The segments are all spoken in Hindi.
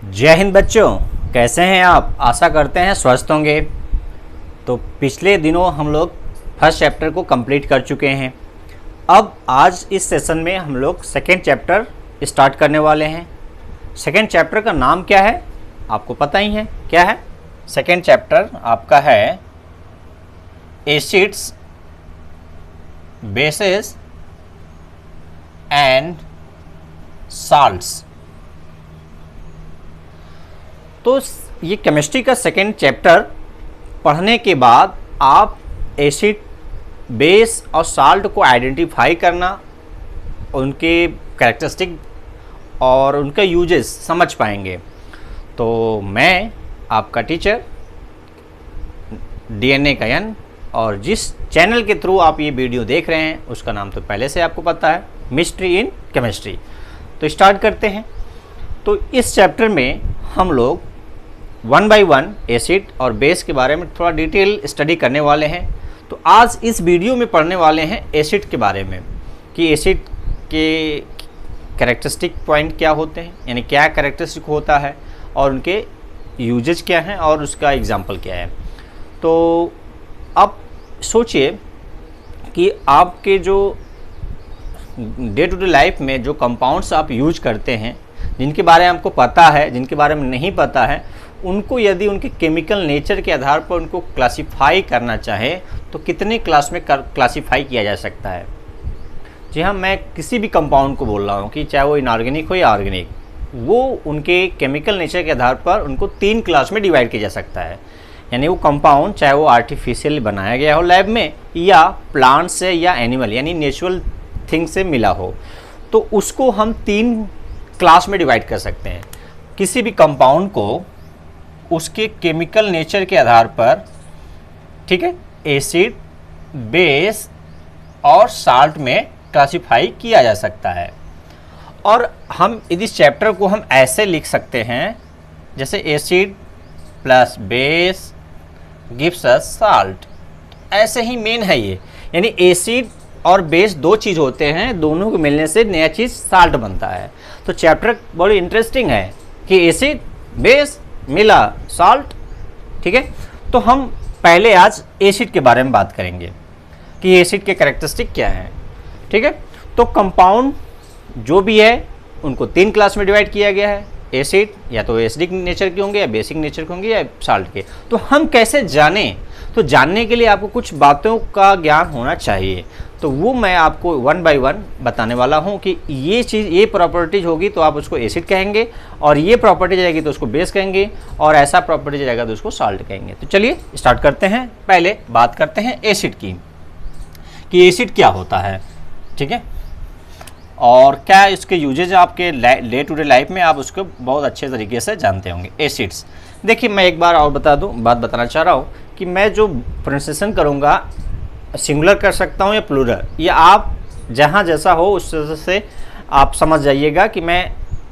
जय हिंद बच्चों, कैसे हैं आप? आशा करते हैं स्वस्थ होंगे। तो पिछले दिनों हम लोग फर्स्ट चैप्टर को कंप्लीट कर चुके हैं। अब आज इस सेशन में हम लोग सेकेंड चैप्टर स्टार्ट करने वाले हैं। सेकेंड चैप्टर का नाम क्या है आपको पता ही है, क्या है? सेकेंड चैप्टर आपका है एसिड्स, बेसेस एंड साल्ट्स। तो ये केमिस्ट्री का सेकेंड चैप्टर पढ़ने के बाद आप एसिड, बेस और साल्ट को आइडेंटिफाई करना, उनके कैरेक्टरिस्टिक और उनके यूजेस समझ पाएंगे। तो मैं आपका टीचर डीएनए का एन, और जिस चैनल के थ्रू आप ये वीडियो देख रहे हैं उसका नाम तो पहले से आपको पता है, मिस्ट्री इन केमिस्ट्री। तो स्टार्ट करते हैं। तो इस चैप्टर में हम लोग 1 बाय 1 एसिड और बेस के बारे में थोड़ा डिटेल स्टडी करने वाले हैं। तो आज इस वीडियो में पढ़ने वाले हैं एसिड के बारे में कि एसिड के कैरेक्टरिस्टिक पॉइंट क्या होते हैं, यानी क्या कैरेक्टरिस्टिक होता है और उनके यूजेज क्या हैं और उसका एग्जाम्पल क्या है। तो अब सोचिए कि आपके जो डे टू डे लाइफ में जो कंपाउंड्स आप यूज करते हैं, जिनके बारे में आपको पता है, जिनके बारे में नहीं पता है, उनको यदि उनके केमिकल नेचर के आधार पर उनको क्लासिफाई करना चाहे तो कितने क्लास में क्लासिफाई किया जा सकता है। जी हाँ, मैं किसी भी कंपाउंड को बोल रहा हूँ कि चाहे वो इनऑर्गेनिक हो या ऑर्गेनिक, वो उनके केमिकल नेचर के आधार पर उनको 3 क्लास में डिवाइड किया जा सकता है। यानी वो कंपाउंड चाहे वो आर्टिफिशियल बनाया गया हो लैब में या प्लांट से या एनिमल यानी नेचुरल थिंग से मिला हो, तो उसको हम 3 क्लास में डिवाइड कर सकते हैं। किसी भी कंपाउंड को उसके केमिकल नेचर के आधार पर, ठीक है, एसिड, बेस और साल्ट में क्लासिफाई किया जा सकता है। और हम इस चैप्टर को हम ऐसे लिख सकते हैं जैसे acid plus base gives us salt. ऐसे ही मेन है ये, यानी एसिड और बेस 2 चीज़ होते हैं, दोनों को मिलने से नया चीज़ साल्ट बनता है। तो चैप्टर बड़ी इंटरेस्टिंग है कि एसिड, बेस मिला साल्ट, ठीक है। तो हम पहले आज एसिड के बारे में बात करेंगे कि एसिड के कैरेक्टरिस्टिक क्या हैं, ठीक है। तो कंपाउंड जो भी है उनको 3 क्लास में डिवाइड किया गया है। एसिड या तो एसिडिक नेचर के होंगे या बेसिक नेचर के होंगे या साल्ट के। तो हम कैसे जानें? तो जानने के लिए आपको कुछ बातों का ज्ञान होना चाहिए। तो वो मैं आपको 1 बाय 1 बताने वाला हूँ कि ये चीज़, ये प्रॉपर्टीज होगी तो आप उसको एसिड कहेंगे, और ये प्रॉपर्टी जाएगी तो उसको बेस कहेंगे, और ऐसा प्रॉपर्टी जाएगा तो उसको साल्ट कहेंगे। तो चलिए स्टार्ट करते हैं। पहले बात करते हैं एसिड की कि एसिड क्या होता है, ठीक है, और क्या इसके यूजेज आपके डे टू डे लाइफ में आप उसको बहुत अच्छे तरीके से जानते होंगे। एसिड्स, देखिए मैं एक बार और बात बताना चाह रहा हूँ कि मैं जो प्रोनाउंसिएशन करूँगा सिंगुलर कर सकता हूँ या प्लूरल, या आप जहाँ जैसा हो उस तरह से आप समझ जाइएगा कि मैं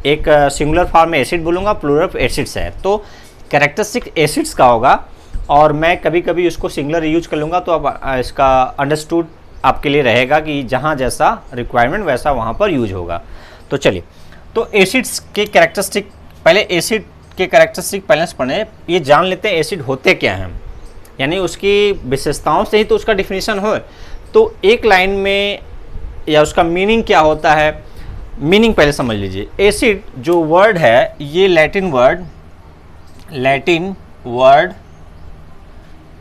एक सिंगुलर फॉर्म में एसिड बोलूँगा, प्लूरल एसिड्स है। तो कैरेक्टरिस्टिक एसिड्स का होगा, और मैं कभी कभी उसको सिंगुलर यूज कर लूँगा, तो अब इसका अंडरस्टूड आपके लिए रहेगा कि जहाँ जैसा रिक्वायरमेंट वैसा वहाँ पर यूज होगा। तो चलिए, तो एसिड्स के कैरेक्टरिस्टिक, पहले एसिड के कैरेक्टरिस्टिक पहले से पढ़े, ये जान लेते हैं एसिड होते क्या हैं, यानी उसकी विशेषताओं से ही तो उसका डिफिनीशन हो। तो एक लाइन में या उसका मीनिंग क्या होता है, मीनिंग पहले समझ लीजिए। एसिड जो वर्ड है ये लैटिन वर्ड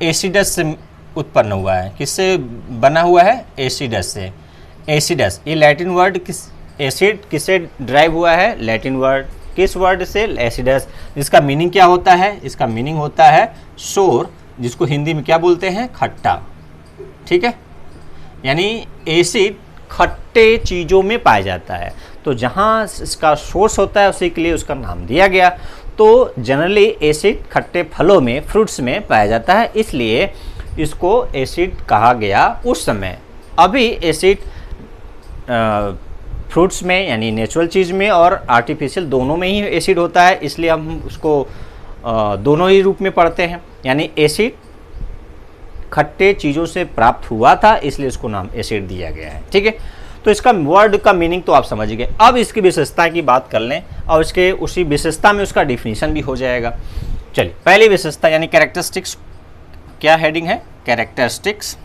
एसिडस से उत्पन्न हुआ है। किससे बना हुआ है? एसिडस से। एसिडस, ये लैटिन वर्ड एसिड किससे ड्राइव हुआ है? Latin word. किस वर्ड से? एसिडस। इसका मीनिंग क्या होता है? इसका मीनिंग होता है सोर, जिसको हिंदी में क्या बोलते हैं? खट्टा, ठीक है। यानी एसिड खट्टे चीज़ों में पाया जाता है, तो जहाँ इसका सोर्स होता है उसी के लिए उसका नाम दिया गया। तो जनरली एसिड खट्टे फलों में, फ्रूट्स में पाया जाता है, इसलिए इसको एसिड कहा गया उस समय। अभी एसिड फ्रूट्स में यानी नेचुरल चीज़ में और आर्टिफिशियल दोनों में ही एसिड होता है, इसलिए हम उसको दोनों ही रूप में पढ़ते हैं। यानी एसिड खट्टे चीज़ों से प्राप्त हुआ था, इसलिए इसको नाम एसिड दिया गया है, ठीक है। तो इसका वर्ड का मीनिंग तो आप समझ गए। अब इसकी विशेषता की बात कर लें और इसके उसी विशेषता में उसका डिफिनीशन भी हो जाएगा। चलिए, पहली विशेषता यानी कैरेक्टरिस्टिक्स, क्या हेडिंग है? Characteristics,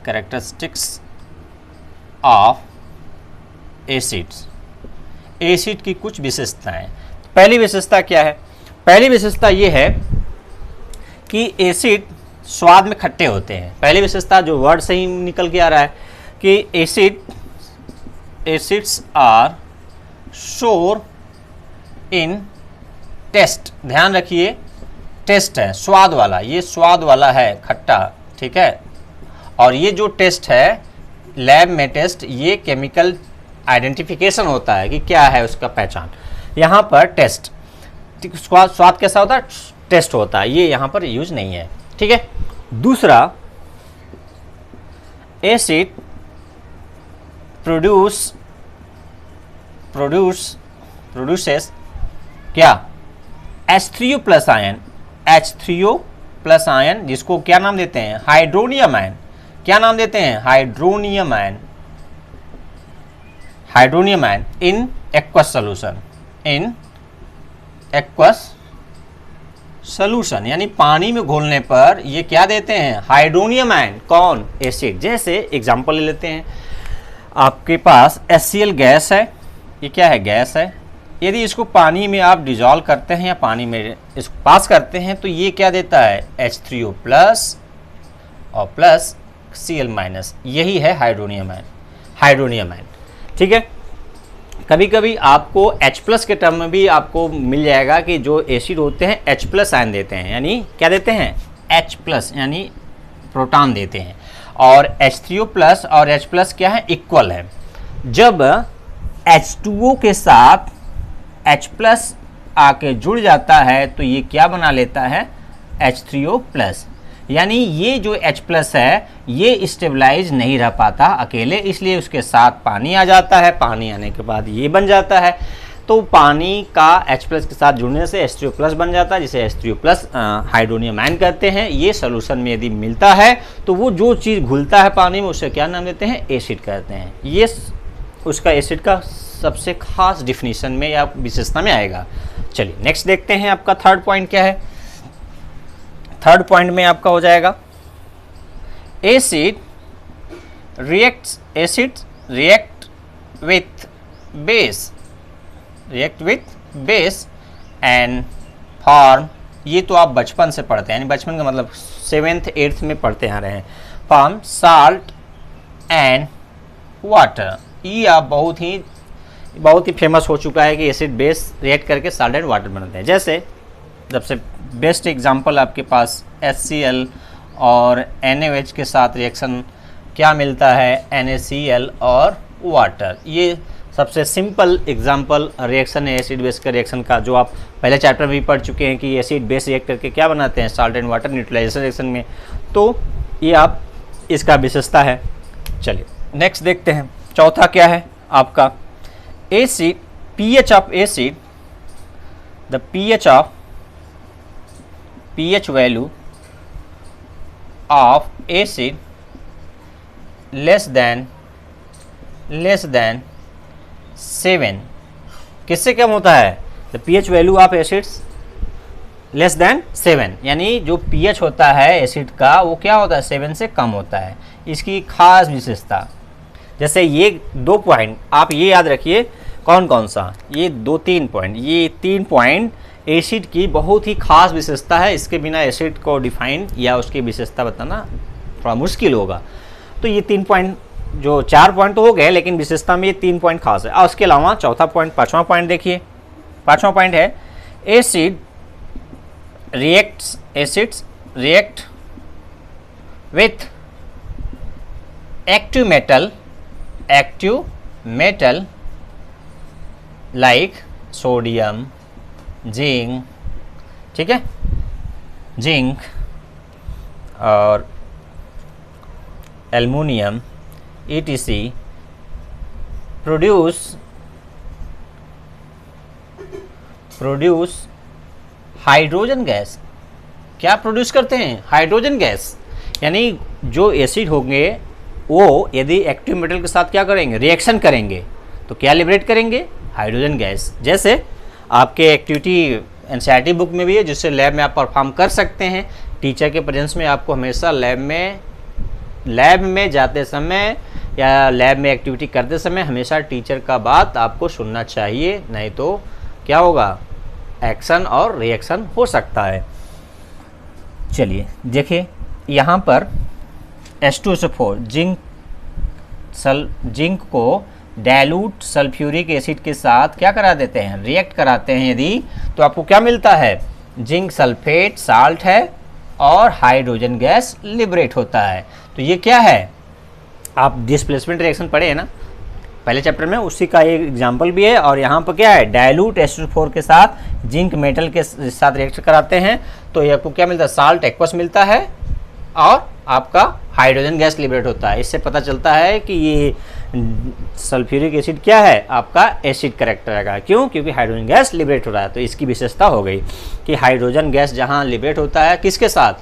characteristics of acids, acid की कुछ विशेषताएं। पहली विशेषता क्या है? पहली विशेषता ये है कि एसिड स्वाद में खट्टे होते हैं। पहली विशेषता जो वर्ड से ही निकल के आ रहा है कि एसिड्स आर सोर इन टेस्ट। ध्यान रखिए, टेस्ट है, स्वाद वाला, ये स्वाद वाला है, खट्टा, ठीक है। और ये जो टेस्ट है लैब में टेस्ट, ये केमिकल आइडेंटिफिकेशन होता है कि क्या है उसका पहचान। यहाँ पर टेस्ट, स्वाद कैसा होता है? टेस्ट होता है, ये यहाँ पर यूज नहीं है, ठीक है। दूसरा, एसिड प्रोड्यूसेस क्या? H3O plus ion, H3O plus ion, जिसको क्या नाम देते हैं? Hydronium ion. क्या नाम देते हैं? Hydronium ion. Hydronium ion in aqueous solution, in aqueous solution, यानी पानी में घोलने पर ये क्या देते हैं? Hydronium ion. कौन? एसिड। जैसे एग्जांपल ले लेते हैं, आपके पास HCl गैस है, ये क्या है? गैस है। यदि इसको पानी में आप डिजॉल्व करते हैं या पानी में इसको पास करते हैं तो ये क्या देता है? H3O प्लस और प्लस Cl माइनस, यही है हाइड्रोनियम आयन। हाइड्रोनियम आयन, ठीक है। कभी कभी आपको H प्लस के टर्म में भी आपको मिल जाएगा कि जो एसिड होते हैं H प्लस आयन देते हैं, यानी क्या देते हैं? H प्लस, यानी प्रोटॉन देते हैं। और H3O प्लस और H प्लस क्या है? इक्वल है। जब H2O के साथ H प्लस आके जुड़ जाता है तो ये क्या बना लेता है? H3O plus. यानी ये जो H प्लस है ये स्टेबलाइज नहीं रह पाता अकेले, इसलिए उसके साथ पानी आ जाता है। पानी आने के बाद ये बन जाता है, तो पानी का H प्लस के साथ जुड़ने से H3O प्लस बन जाता है, जिसे H3O प्लस हाइड्रोनियम आयन कहते हैं। ये सोल्यूशन में यदि मिलता है तो वो जो चीज़ घुलता है पानी में उसे क्या नाम देते हैं? एसिड कहते हैं। ये उसका एसिड का सबसे खास डिफिनीशन में या विशेषता में आएगा। चलिए नेक्स्ट देखते हैं, आपका थर्ड पॉइंट क्या है? थर्ड पॉइंट में आपका हो जाएगा acid react with base and form. ये तो आप बचपन से पढ़ते हैं, यानी बचपन का मतलब 7th 8th में पढ़ते आ रहे हैं। Form salt and water. ये आप बहुत ही फेमस हो चुका है कि एसिड बेस रिएक्ट करके साल्ट एंड वाटर बनाते हैं। जैसे सबसे बेस्ट एग्जांपल आपके पास HCl और NaOH के साथ रिएक्शन क्या मिलता है? NaCl और वाटर। ये सबसे सिंपल एग्जांपल रिएक्शन है एसिड बेस के रिएक्शन का, जो आप पहले चैप्टर में भी पढ़ चुके हैं कि एसिड बेस रिएक्ट करके क्या बनाते हैं? Salt and water neutralization reaction में। तो ये आप इसका विशेषता है। चलिए नेक्स्ट देखते हैं, चौथा क्या है आपका? Acid pH of acid, the pH value of acid less than 7। किससे कम होता है? The pH value of acids less than 7, यानी जो pH होता है एसिड का वो क्या होता है? 7 से कम होता है। इसकी खास विशेषता, जैसे ये 2 पॉइंट आप ये याद रखिए, कौन कौन सा? ये 2-3 पॉइंट, ये 3 पॉइंट एसिड की बहुत ही खास विशेषता है। इसके बिना एसिड को डिफाइन या उसकी विशेषता बताना थोड़ा मुश्किल होगा। तो ये 3 पॉइंट, जो 4 पॉइंट तो हो गए, लेकिन विशेषता में ये 3 पॉइंट खास है। और उसके अलावा चौथा पॉइंट, 5वां पॉइंट देखिए। 5वां पॉइंट है acids react with active metal like sodium, zinc, ठीक है, जिंक और aluminium ETC produce hydrogen gas. क्या प्रोड्यूस करते हैं? Hydrogen gas. यानी जो एसिड होंगे वो यदि एक्टिव मेटल के साथ क्या करेंगे, रिएक्शन करेंगे, तो क्या लिबरेट करेंगे, हाइड्रोजन गैस। जैसे आपके एक्टिविटी एनसीईआरटी बुक में भी है, जिससे लैब में आप परफॉर्म कर सकते हैं। टीचर के प्रेजेंस में आपको हमेशा लैब में जाते समय या लैब में एक्टिविटी करते समय हमेशा टीचर का बात आपको सुनना चाहिए, नहीं तो क्या होगा, एक्शन और रिएक्शन हो सकता है। चलिए देखिए यहाँ पर H2SO4 जिंक को डाइल्यूट सल्फ्यूरिक एसिड के साथ क्या करा देते हैं, रिएक्ट कराते हैं यदि, तो आपको क्या मिलता है, जिंक सल्फेट साल्ट है और हाइड्रोजन गैस लिबरेट होता है। तो ये क्या है, आप डिस्प्लेसमेंट रिएक्शन पढ़े हैं ना पहले चैप्टर में, उसी का एक एग्जांपल भी है। और यहाँ पर क्या है, डाइल्यूट H2SO4 के साथ जिंक मेटल के साथ रिएक्ट कराते हैं, तो ये आपको क्या मिलता है, साल्ट एक्वस मिलता है और आपका हाइड्रोजन गैस लिबरेट होता है। इससे पता चलता है कि ये सल्फ्यूरिक एसिड क्या है, आपका एसिड कैरेक्टर का। क्यों, क्योंकि हाइड्रोजन गैस लिबरेट हो रहा है। तो इसकी विशेषता हो गई कि हाइड्रोजन गैस जहाँ लिबरेट होता है, किसके साथ,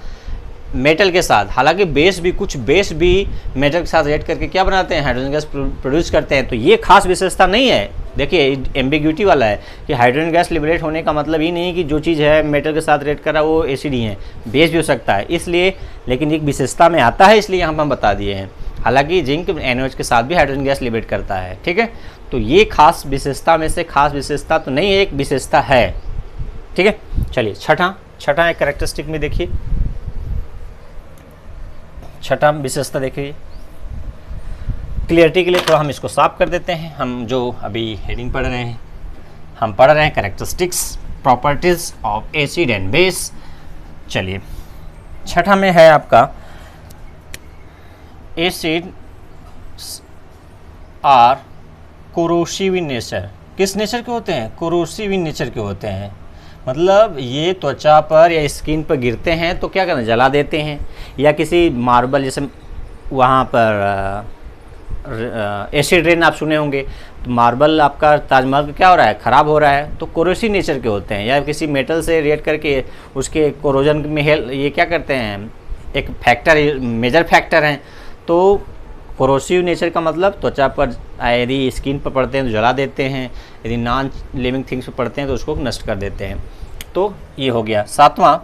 मेटल के साथ। हालांकि कुछ बेस भी मेटल के साथ रिएक्ट करके क्या बनाते हैं, हाइड्रोजन गैस प्रोड्यूस करते हैं। तो ये खास विशेषता नहीं है। देखिए एम्बिग्यूटी वाला है कि हाइड्रोजन गैस लिबरेट होने का मतलब ही नहीं कि जो चीज़ है मेटल के साथ रिएक्ट कर रहा है वो एसिड ही है, बेस भी हो सकता है। इसलिए लेकिन एक विशेषता में आता है, इसलिए यहाँ पर हम बता दिए हैं। हालांकि जिंक NaOH के साथ भी हाइड्रोजन गैस लिबरेट करता है, ठीक है। तो ये खास विशेषता में से खास विशेषता तो नहीं है, एक विशेषता है, ठीक है। चलिए छठा एक कैरेक्टरिस्टिक में देखिए, छठा विशेषता देखिए, क्लियरिटी के लिए थोड़ा हम इसको साफ कर देते हैं। हम जो अभी हेडिंग पढ़ रहे हैं, हम पढ़ रहे हैं characteristics properties of acid and base. चलिए छठा में है आपका acid are corrosive in nature. किस नेचर के होते हैं, कोरोसिव इन नेचर के होते हैं। मतलब ये त्वचा पर या स्किन पर गिरते हैं तो क्या करना, जला देते हैं। या किसी मार्बल, जैसे वहाँ पर एसिड रेन आप सुने होंगे, तो मार्बल आपका ताजमहल क्या हो रहा है, ख़राब हो रहा है, तो कोरोसिव नेचर के होते हैं। या किसी मेटल से रिएक्ट करके उसके कोरोजन में ये क्या करते हैं, एक फैक्टर, मेजर फैक्टर हैं। तो कोरोसिव नेचर का मतलब त्वचा पर यदि स्किन पर पड़ते हैं तो जला देते हैं, यदि नॉन लिविंग थिंग्स पर पड़ते हैं तो उसको नष्ट कर देते हैं। तो ये हो गया। सातवां,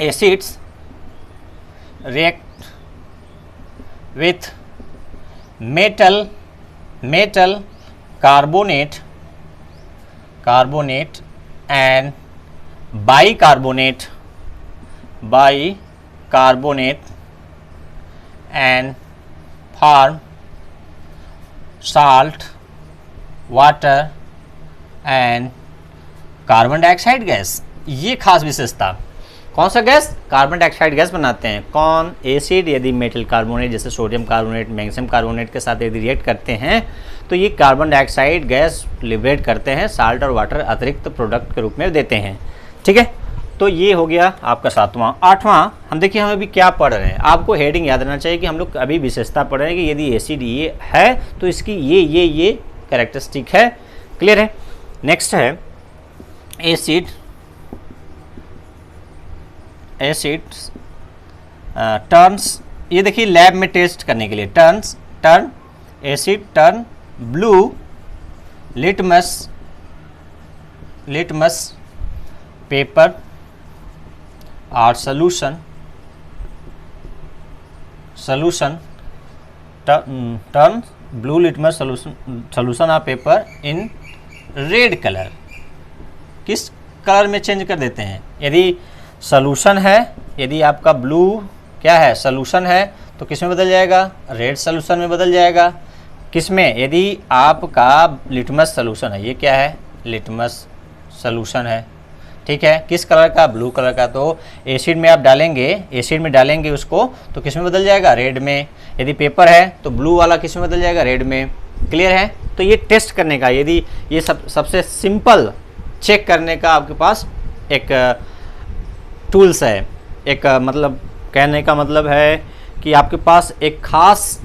acids react with metal carbonate and bicarbonate and form salt, water and carbon dioxide gas. ये खास विशेषता, कौन सा गैस, कार्बन डाइऑक्साइड गैस बनाते हैं। कौन, एसिड यदि मेटल कार्बोनेट जैसे सोडियम कार्बोनेट, मैग्नीशियम कार्बोनेट के साथ यदि रिएक्ट करते हैं तो ये कार्बन डाइऑक्साइड गैस लिबरेट करते हैं, साल्ट और वाटर अतिरिक्त प्रोडक्ट के रूप में देते हैं, ठीक है। तो ये हो गया आपका सातवां। आठवां, हम देखिए हम अभी क्या पढ़ रहे हैं, आपको हेडिंग याद रहना चाहिए कि हम लोग अभी विशेषता पढ़ रहे हैं कि यदि एसिड ये है तो इसकी ये कैरेक्टरिस्टिक है। क्लियर है। नेक्स्ट है एसिड टर्न्स। ये देखिए लैब में टेस्ट करने के लिए, asset turn blue litmus paper और solution turn blue litmus solution or paper in red color। किस कलर में चेंज कर देते हैं, यदि सॉल्यूशन है, यदि आपका ब्लू क्या है, सॉल्यूशन है, तो किस में बदल जाएगा, रेड सॉल्यूशन में बदल जाएगा। किस में, यदि आपका लिटमस सॉल्यूशन है, ये क्या है, लिटमस सॉल्यूशन है, ठीक है। किस कलर का, ब्लू कलर का। तो एसिड में आप डालेंगे उसको तो किस में बदल जाएगा, रेड में। यदि पेपर है तो ब्लू वाला किस में बदल जाएगा, रेड में। क्लियर है। तो ये टेस्ट करने का, यदि ये सबसे सिंपल चेक करने का आपके पास एक टूल्स है, एक मतलब कहने का मतलब है कि आपके पास एक खास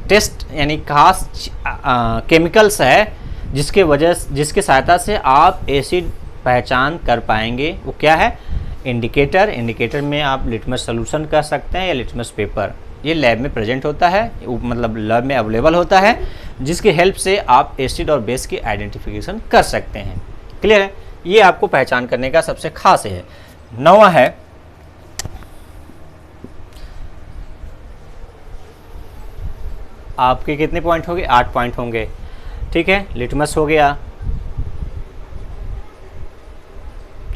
टेस्ट यानी खास केमिकल्स है जिसके सहायता से आप एसिड पहचान कर पाएंगे। वो क्या है, इंडिकेटर में आप लिटमस सॉल्यूशन कर सकते हैं या लिटमस पेपर। ये लैब में प्रेजेंट होता है, मतलब लैब में अवेलेबल होता है, जिसकी हेल्प से आप एसिड और बेस की आइडेंटिफिकेशन कर सकते हैं। क्लियर है? ये आपको पहचान करने का सबसे खास है। 9वां है आपके कितने पॉइंट होंगे? 8 पॉइंट होंगे। ठीक है, लिटमस हो गया।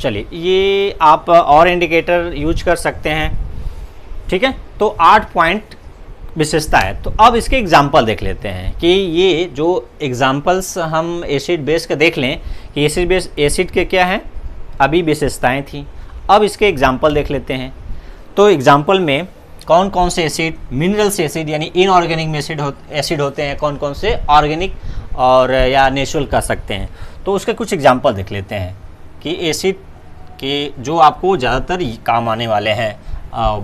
चलिए, ये आप और इंडिकेटर यूज कर सकते हैं। ठीक है, तो 8 पॉइंट विशेषता है। तो अब इसके एग्जाम्पल देख लेते हैं कि ये जो एग्जाम्पल्स हम एसिड बेस के देख लें कि एसिड बेस एसिड के क्या हैं, अभी विशेषताएं थी। अब इसके एग्जाम्पल देख लेते हैं। तो एग्जाम्पल में कौन कौन से एसिड, मिनरल्स एसिड यानी इनऑर्गेनिक में एसिड होते हैं, कौन कौन से ऑर्गेनिक और या नेचुरल कर सकते हैं। तो उसके कुछ एग्जाम्पल देख लेते हैं कि एसिड के जो आपको ज़्यादातर काम आने वाले हैं,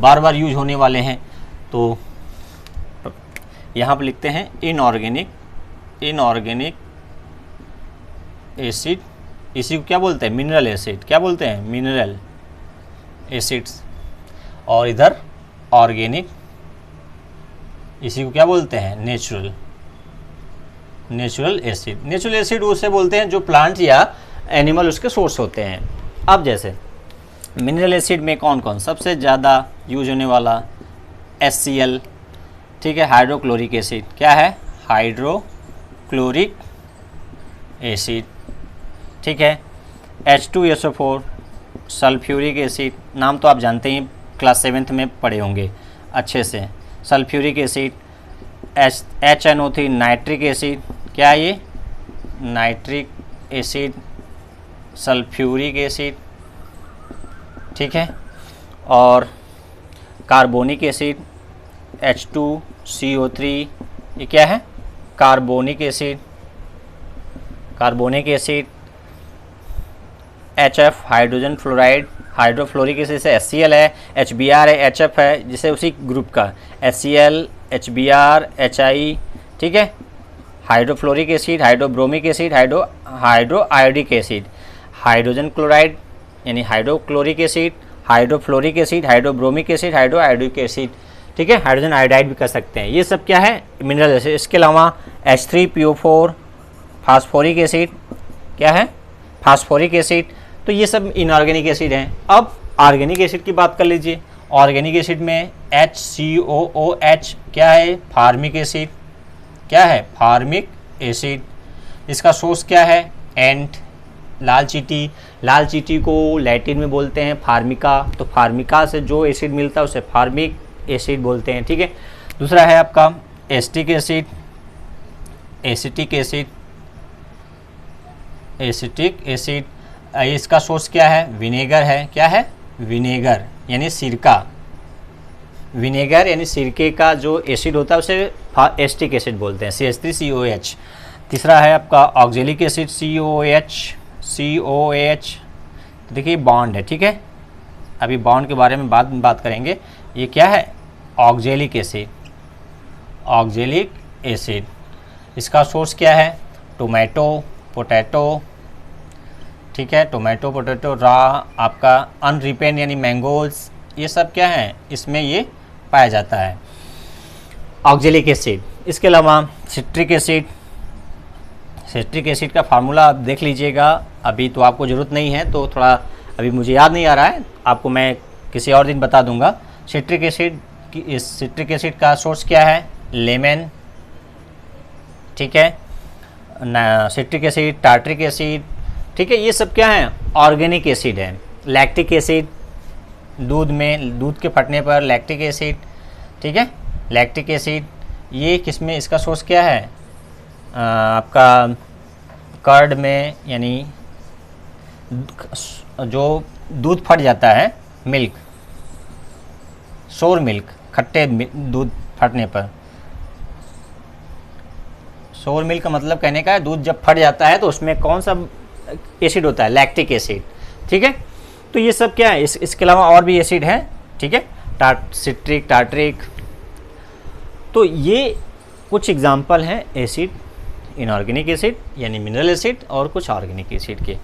बार बार यूज होने वाले हैं। तो यहाँ पर लिखते हैं इनऑर्गेनिक एसिड, इसी को क्या बोलते हैं? Mineral acid. क्या बोलते हैं? Mineral acids. और इधर ऑर्गेनिक, इसी को क्या बोलते हैं? Natural acid. नेचुरल एसिड उसे बोलते हैं जो प्लांट या एनिमल उसके सोर्स होते हैं। अब जैसे मिनरल एसिड में कौन कौन सबसे ज़्यादा यूज होने वाला? HCl। ठीक है, हाइड्रोक्लोरिक एसिड। क्या है? Hydrochloric acid. ठीक है, H2SO4 सल्फ्यूरिक एसिड, नाम तो आप जानते ही, क्लास 7th में पढ़े होंगे अच्छे से। Sulphuric acid. HNO3 nitric acid. क्या है ये? Nitric acid, sulphuric acid. ठीक है, और कार्बोनिक एसिड H2CO3, ये क्या है? Carbonic acid. HF hydrogen fluoride, hydrofluoric acid से HCl है, HBr है, HF है जिसे उसी ग्रुप का HCl, HBr, HI। ठीक है, hydrofluoric acid, hydrobromic acid, hydroiodic acid, hydrogen chloride यानी hydrochloric acid, hydrofluoric acid, hydrobromic acid, hydroiodic acid. ठीक है, हाइड्रोजन आयोडाइड भी कर सकते हैं। ये सब क्या है? Mineral acid. इसके अलावा H3PO4 फास्फोरिक एसिड। क्या है? Phosphoric acid. तो ये सब इनऑर्गेनिक एसिड हैं। अब ऑर्गेनिक एसिड की बात कर लीजिए। ऑर्गेनिक एसिड में HCOOH क्या है? Formic acid. क्या है? Formic acid. इसका सोर्स क्या है? एंट, लाल चींटी। लाल चींटी को लैटिन में बोलते हैं फार्मिका। तो फार्मिका से जो एसिड मिलता है उसे फार्मिक एसिड बोलते हैं। ठीक है, दूसरा है आपका एसिटिक एसिड। इसका सोर्स क्या है? विनेगर है। क्या है? विनेगर यानी सिरका। विनेगर यानी सिरके का जो एसिड होता है उसे एसिटिक एसिड बोलते हैं, CH3COH। तीसरा है आपका ऑक्जेलिक एसिड, COOH। देखिए बॉन्ड है। ठीक है, अभी बॉन्ड के बारे में बात करेंगे। ये क्या है? Oxalic acid. इसका सोर्स क्या है? Tomato, potato. ठीक है, टोमेटो, पोटैटो, रा आपका अनरिपेंड यानी मैंगोज, ये सब क्या है? इसमें ये पाया जाता है ऑक्जेलिक एसिड। इसके अलावा सिट्रिक एसिड का फार्मूला आप देख लीजिएगा। अभी तो आपको ज़रूरत नहीं है, तो थोड़ा अभी मुझे याद नहीं आ रहा है, आपको मैं किसी और दिन बता दूंगा। सिट्रिक एसिड का सोर्स क्या है? लेमन। ठीक है, सिट्रिक एसिड, टार्ट्रिक एसिड। ठीक है, ये सब क्या है? ऑर्गेनिक एसिड है। लैक्टिक एसिड, दूध के फटने पर लैक्टिक एसिड। ठीक है, लैक्टिक एसिड ये किसमें? इसका सोर्स क्या है? आपका कर्ड में, यानी जो दूध फट जाता है, मिल्क, सोर मिल्क, खट्टे दूध फटने पर। सोर मिल्क का मतलब कहने का है दूध जब फट जाता है तो उसमें कौन सा एसिड होता है? Lactic acid. ठीक है, तो ये सब क्या है? इसके अलावा और भी एसिड है। ठीक है, सिट्रिक, टार्ट्रिक। तो ये कुछ एग्जाम्पल हैं एसिड, इनऑर्गेनिक एसिड यानी मिनरल एसिड और कुछ ऑर्गेनिक एसिड के।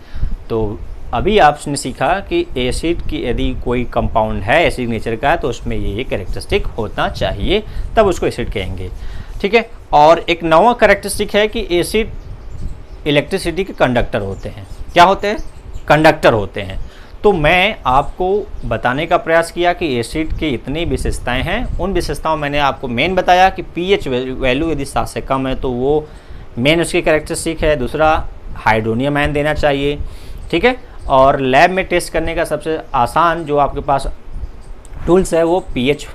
तो अभी आपने सीखा कि एसिड की यदि कोई कंपाउंड है एसिड नेचर का है तो उसमें ये कैरेक्टरिस्टिक होना चाहिए, तब उसको एसिड कहेंगे। ठीक है। और एक नवा कैरेक्टरिस्टिक है कि एसिड इलेक्ट्रिसिटी के कंडक्टर होते हैं। क्या होते हैं? कंडक्टर होते हैं। तो मैं आपको बताने का प्रयास किया कि एसिड की इतनी विशेषताएं हैं। उन विशेषताओं मैंने आपको मेन बताया कि पीएच वैल्यू यदि 7 से कम है तो वो मेन उसकी कैरेक्टरिस्टिक है। दूसरा, हाइड्रोनियम आयन देना चाहिए। ठीक है। और लैब में टेस्ट करने का सबसे आसान जो आपके पास टूल्स है वो पीएच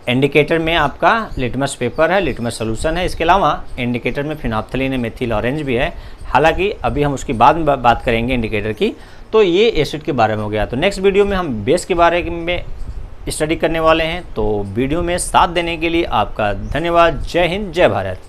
इंडिकेटर में आपका लिटमस पेपर है, लिटमस सोल्यूशन है। इसके अलावा इंडिकेटर में फिनोल्फ्थालीन मेथिल ऑरेंज भी है। हालांकि अभी हम उसकी बाद में बात करेंगे इंडिकेटर की। तो ये एसिड के बारे में हो गया। तो नेक्स्ट वीडियो में हम बेस के बारे में स्टडी करने वाले हैं। तो वीडियो में साथ देने के लिए आपका धन्यवाद। जय हिंद, जय भारत।